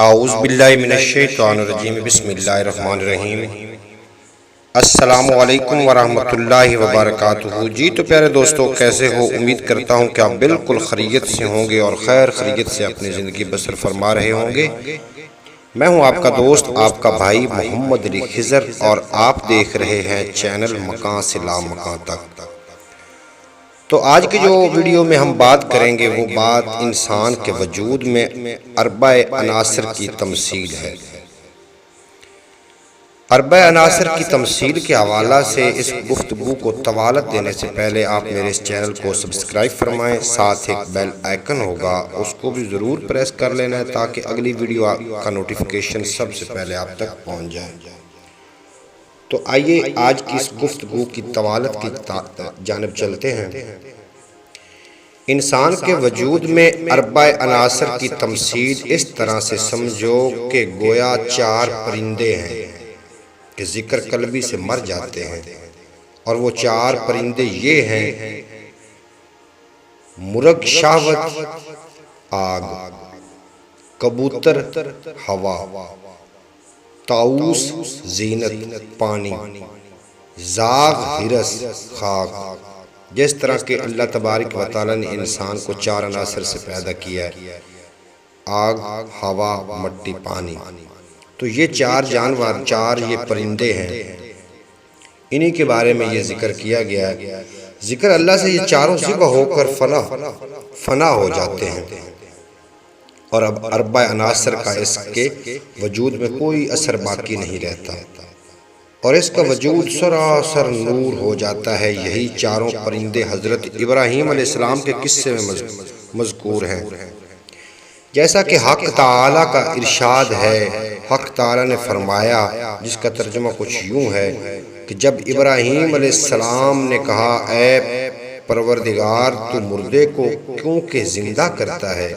اعوذ باللہ من الشیطان الرجیم بسم اللہ الرحمن الرحیم۔ السلام علیکم ورحمۃ اللہ وبرکاتہ۔ جی تو پیارے دوستو، کیسے ہو؟ امید کرتا ہوں کہ آپ بالکل خیریت سے ہوں گے اور خیر خیریت سے اپنی زندگی بسر فرما رہے ہوں گے۔ میں ہوں آپ کا دوست، آپ کا بھائی محمد علی خضر، اور آپ دیکھ رہے ہیں چینل مکان سے لامکان تک۔ تو آج کی جو ویڈیو میں ہم بات کریں گے وہ بات انسان کے وجود میں اربع عناصر کی تمثیل ہے۔ اربع عناصر کی تمثیل کے حوالہ سے اس گفتگو کو طوالت دینے سے پہلے آپ میرے اس چینل کو سبسکرائب فرمائیں، ساتھ ایک بیل آئیکن ہوگا اس کو بھی ضرور پریس کر لینا ہے تاکہ اگلی ویڈیو کا نوٹیفیکیشن سب سے پہلے آپ تک پہنچ جائے۔ تو آئیے آج کی اس گفتگو کی طوالت کی جانب چلتے ہیں۔ انسان کے وجود میں اربع عناصر کی تمثیل اس طرح سے سمجھو کہ گویا چار پرندے ہیں کہ ذکر قلبی سے مر جاتے ہیں، اور وہ چار پرندے یہ ہیں: مرغ شہوت آگ، کبوتر ہوا، طاؤس زینت پانی، زاغ ہرس خاک۔ جس طرح کہ اللہ تبارک و تعالیٰ نے انسان کو چار عناصر سے پیدا کیا ہے، آگ، ہوا، مٹی، پانی، تو یہ چار جانور، چار یہ پرندے ہیں، انہی کے بارے میں یہ ذکر کیا گیا ہے۔ ذکر اللہ سے یہ چاروں ذبح ہو کر فنا ہو جاتے ہیں، اور اب اربع عناصر کا اس کے وجود میں کوئی اثر باقی نہیں رہتا، اور اس کا وجود سراسر نور ہو جاتا ہے۔ یہی چاروں پرندے حضرت ابراہیم علیہ السلام کے قصے میں مذکور ہیں۔ جیسا کہ حق تعالیٰ کا ارشاد ہے، حق تعالیٰ نے فرمایا، جس کا ترجمہ کچھ یوں ہے کہ جب ابراہیم علیہ السلام نے کہا، اے پروردگار تو مردے کو کیوں کہ زندہ کرتا ہے؟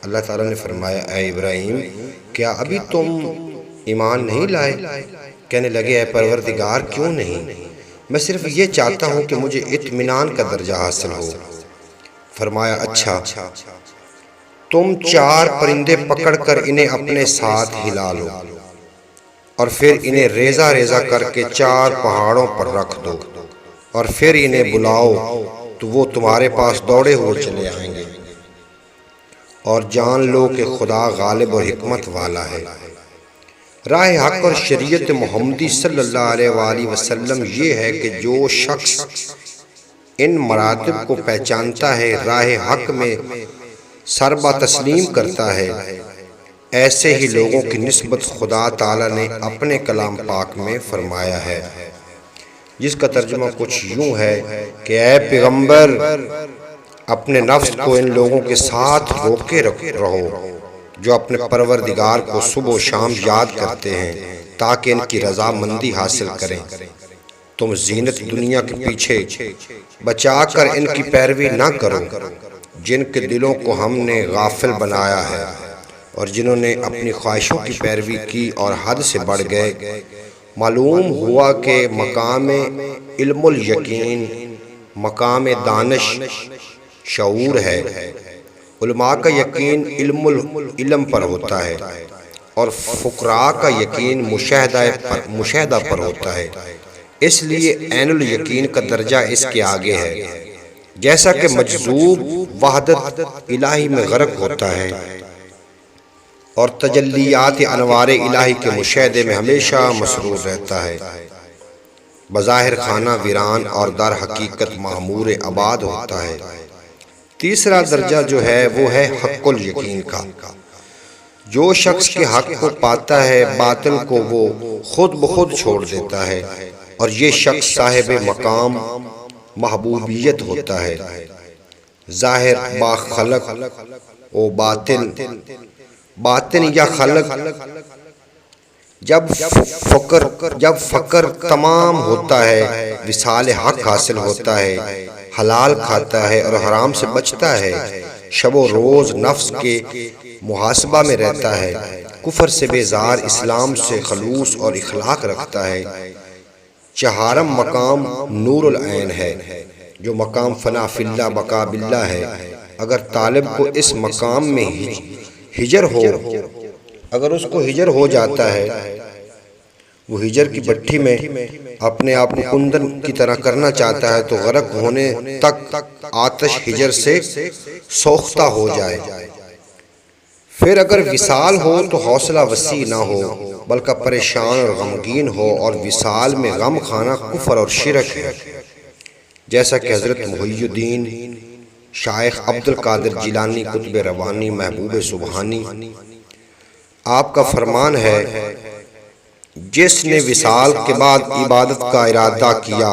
اللہ تعالیٰ نے فرمایا، اے ابراہیم، کیا ابھی تم ایمان نہیں لائے؟ کہنے لگے، اے پروردگار کیوں نہیں؟ میں صرف یہ چاہتا ہوں کہ مجھے اطمینان کا درجہ حاصل ہو۔ فرمایا، اچھا، تم چار پرندے پکڑ کر انہیں اپنے ساتھ ہلا لو، اور پھر انہیں ریزہ ریزہ کر کے چار پہاڑوں پر رکھ دو، اور پھر انہیں بلاؤ تو وہ تمہارے پاس دوڑے ہوئے چلے آئیں گے، اور جان لو کہ خدا غالب اور حکمت والا ہے۔ راہ حق اور شریعت محمدی صلی اللہ علیہ وآلہ وسلم یہ ہے کہ جو شخص ان مراتب کو پہچانتا ہے، راہ حق میں سربا تسلیم کرتا ہے، ایسے ہی لوگوں کی نسبت خدا تعالیٰ نے اپنے کلام پاک میں فرمایا ہے، جس کا ترجمہ کچھ یوں ہے کہ اے پیغمبر، اپنے نفس کو ان لوگوں کے ساتھ روکے رہو جو اپنے پروردگار کو صبح و شام یاد کرتے ہیں تاکہ ان کی رضا مندی حاصل کریں۔ تم زینت دنیا کے پیچھے بچا کر ان کی پیروی نہ کرو، جن کے دلوں کو ہم نے غافل بنایا ہے، اور جنہوں نے اپنی خواہشوں کی پیروی کی اور حد سے بڑھ گئے۔ معلوم ہوا کہ مقام علم الیقین، مقام دانش شعور ہے۔ علماء کا یقین علم پر ہوتا ہے، اور فقراء کا یقین مشاہدہ پر ہوتا ہے، اس لیے عین الیقین کا درجہ اس کے آگے ہے۔ جیسا کہ مجذوب وحدت الہی میں غرق ہوتا ہے اور تجلیات انوار الہی کے مشاہدے میں ہمیشہ مسرور رہتا ہے، بظاہر خانہ ویران اور در حقیقت معمور آباد ہوتا ہے۔ تیسرا درجہ جو ہے وہ ہے حق الیقین کا۔ جو شخص کے حق کو پاتا ہے، باطل کو وہ خود بخود چھوڑ دیتا ہے، اور یہ شخص صاحب مقام محبوبیت ہوتا ہے۔ ظاہر با خلق و باطن یا خلق، جب فقر تمام ہوتا ہے، وصال حق حاصل ہوتا ہے، حلال کھاتا ہے اور حرام سے بچتا ہے، شب و روز نفس کے محاسبہ میں رہتا ہے، کفر سے بیزار، اسلام سے خلوص اور اخلاق رکھتا ہے۔ چہارم مقام نور العین ہے، جو مقام فنا فی اللہ بقا باللہ ہے۔ اگر طالب کو اس مقام میں ہجر ہو اگر اس کو ہجر ہو جاتا ہے، وہ ہجر کی بھٹی میں اپنے آپ کو کندن کی طرح کرنا چاہتا ہے، تو غرق ہونے تک آتش ہجر سے سوختہ ہو جائے۔ پھر اگر وصال ہو تو حوصلہ وسیع نہ ہو بلکہ پریشان اور غمگین ہو، اور وصال میں غم کھانا کفر اور شرک ہے، جیسا کہ حضرت محی الدین شیخ عبد القادر جیلانی قطب ربانی محبوب سبحانی آپ کا فرمان ہے، جس نے وصال کے بعد عبادت کا ارادہ کیا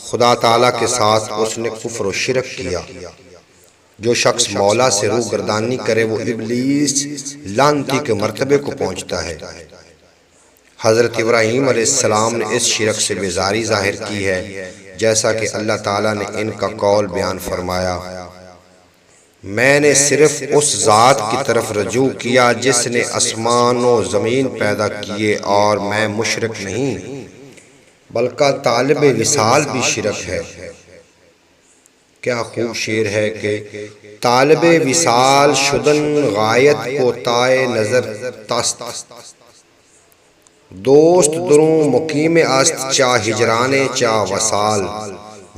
خدا تعالیٰ کے ساتھ اس نے کفر و شرک کیا۔ جو شخص مولا سے روح گردانی کرے وہ ابلیس لعنتی کے مرتبے کو پہنچتا ہے۔ حضرت ابراہیم علیہ السلام نے اس شرک سے بیزاری ظاہر کی ہے، جیسا کہ اللہ تعالیٰ نے ان کا قول بیان فرمایا، میں نے صرف اس ذات کی طرف رجوع کیا جس نے آسمان و زمین پیدا کیے، اور میں مشرک نہیں بلکہ طالب وصال بھی شرک ہے۔ کیا خوب شعر ہے کہ طالب وصال شدن غایت کو تائے نظر تست، دوست دروں مقیم است چا ہجرانے چا وصال،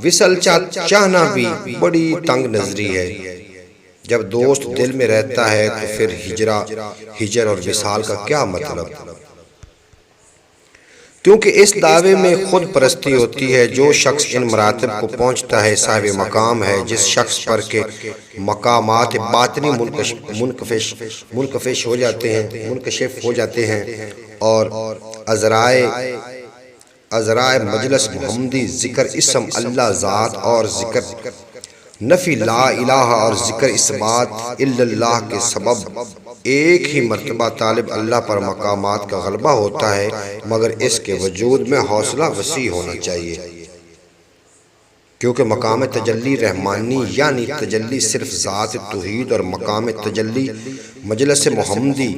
وصل چاہنا بھی بڑی تنگ نظری ہے۔ جب دوست دل میں رہتا ہے تو پھر ہجر اور وصال کا کیا مطلب؟ کیونکہ اس دعوے میں خود پرستی ہوتی ہے۔ جو شخص ان مراتب کو پہنچتا ہے صاحب مقام ہے، جس شخص پر کے مقامات باطنی منکشف ہو جاتے ہیں اور عذرائے مجلس محمدی ذکر اسم اللہ ذات اور ذکر نفی لا الہ اور ذکر اثبات الا اللہ کے سبب ایک ہی مرتبہ طالب اللہ پر مقامات کا غلبہ ہوتا ہے، مگر اس کے وجود میں حوصلہ وسیع ہونا چاہیے، کیونکہ مقام تجلی رحمانی یعنی تجلی صرف ذات توحید، اور مقام تجلی مجلس محمدی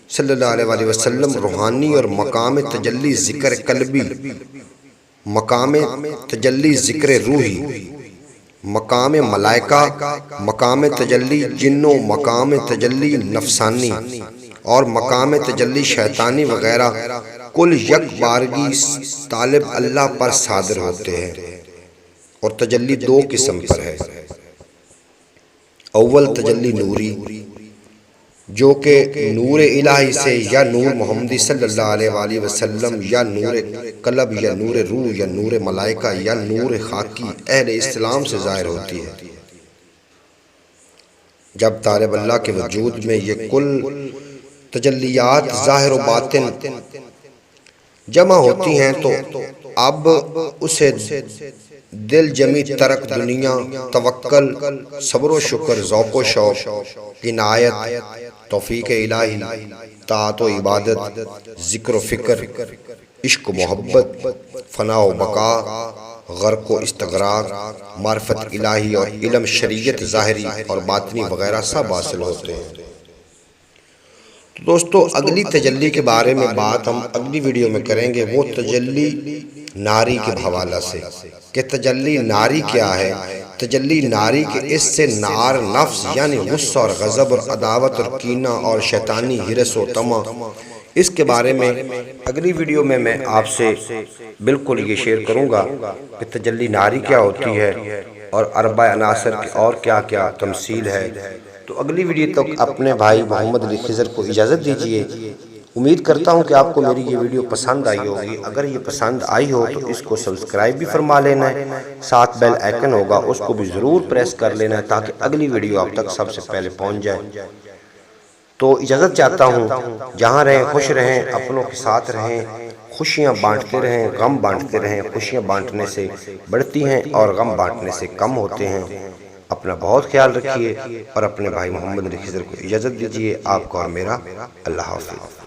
صلی اللہ علیہ وسلم روحانی، اور مقام تجلی ذکر قلبی، مقام تجلی ذکر روحی، مقام ملائکہ، مقام تجلی جنوں، مقام تجلی نفسانی اور مقام تجلی شیطانی وغیرہ کل یک بارگی طالب اللہ پر صادر ہوتے ہیں۔ اور تجلی دو قسم پر ہے، اول تجلی نوری جو کہ نور الہی سے یا نور محمدی صلی اللہ علیہ وسلم یا نور قلب یا نور روح یا نور ملائکہ یا نور خاکی اہل اسلام سے ظاہر ہوتی ہے۔ جب طالب اللہ کے وجود میں یہ کل تجلیات ظاہر و باطن جمع ہوتی ہیں تو اب اسے دل جمی ترک دنیا، توکل، صبر و شکر، ذوق و شوق، عنایت، توفیق الہی، طاعت و عبادت، ذکر و فکر، عشق و محبت، فنا و بقا، غرق و استغراق، معرفت الہی اور علم شریعت ظاہری اور باطنی وغیرہ سب حاصل ہوتے ہیں۔ تو دوستو اگلی تجلی کے بارے میں بات ہم اگلی ویڈیو میں کریں گے، وہ تجلی ناری کے حوالہ سے کہ تجلی ناری کیا ہے۔ تجلی ناری کے اس سے نار نفس یعنی غصہ اور غضب اور عداوت اور کینہ اور شیطانی حرص و طمع، اس کے بارے میں اگلی ویڈیو میں آپ سے بالکل یہ شیئر کروں گا کہ تجلی ناری کیا ہوتی ہے اور اربع عناصر کی اور کیا کیا تمثیل ہے۔ تو اگلی ویڈیو تک اپنے بھائی محمد علی خضر کو اجازت دیجیے۔ امید کرتا ہوں کہ آپ کو میری یہ ویڈیو پسند آئی ہوگی۔ اگر یہ پسند آئی ہو تو اس کو سبسکرائب بھی فرما لینا ہے، ساتھ بیل آئیکن ہوگا اس کو بھی ضرور پریس کر لینا ہے تاکہ اگلی ویڈیو آپ تک سب سے پہلے پہنچ جائے۔ تو اجازت چاہتا ہوں، جہاں رہیں خوش رہیں، اپنوں کے ساتھ رہیں، خوشیاں بانٹتے رہیں، غم بانٹتے رہیں۔ خوشیاں بانٹنے سے بڑھتی ہیں اور غم بانٹنے سے کم ہوتے ہیں۔ اپنا بہت خیال رکھیے اور اپنے بھائی محمد علی خضر کو اجازت دیجیے۔ آپ کو اور میرا اللہ حافظ۔